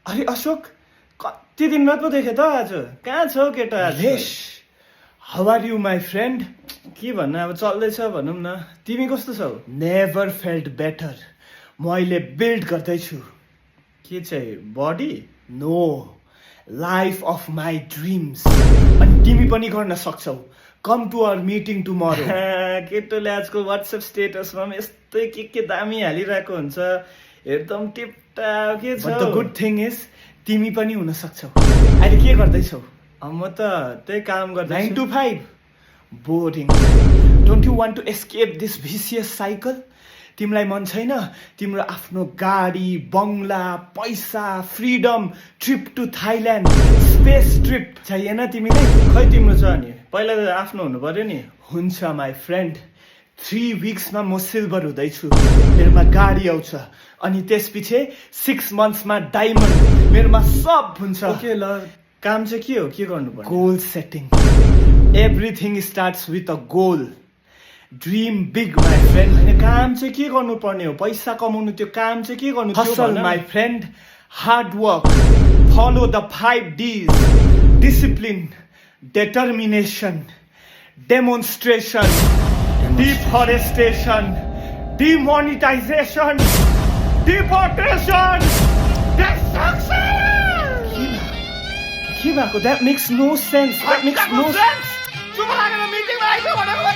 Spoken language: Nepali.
अरे अशोक कति दिन बाद पो देखेँ त आज कहाँ छौ केटा आज yes how are you my friend के भन्नु अब चल्दैछ भनौँ न तिमी कस्तो छौ नेभर फेल्ट बेटर म अहिले बिल्ड गर्दैछु के चाहिँ buddy no life of my dreams अनि तिमी पनि गर्न सक्छौ come to our meeting tomorrow केटोले आजकल वाट्सएप स्टेटसमा पनि यस्तै के दामी हालिरहेको हुन्छ एकदम टिपटाप के छ but the good thing is तिमी पनि हुन सक्छौ अहिले के गर्दैछौ म त त्यही काम गर्दै 9 to 5 boring don't you want to escape this vicious cycle तिमीलाई मन छैन तिम्रो आफ्नो गाडी बङ्गला पैसा freedom trip to Thailand space trip चाहिएन तिमीलाई खै तिम्रो छ नि पहिला त आफ्नो हुनु पर्यो नि हुन्छ माई फ्रेन्ड 3 विक्समा म सिल्भर हुँदैछु मेरोमा गाडी आउँछ अनि त्यसपछि 6 मन्थ्समा डायमन्ड मेरोमा सब हुन्छ ओके ल काम चाहिँ के हो के गर्नु पर्छ goal setting everything starts with a goal dream big my friend होइन काम चाहिँ के गर्नुपर्ने हो पैसा कमाउनु त्यो काम चाहिँ के गर्नु त्यो हसल भन न। My friend hard work follow the 5 Ds discipline determination demonstration deforestation demonetization deportation destruction के भएको? That makes no sense. That makes no sense. चुप लागेर मिटिङमा आइज भनेको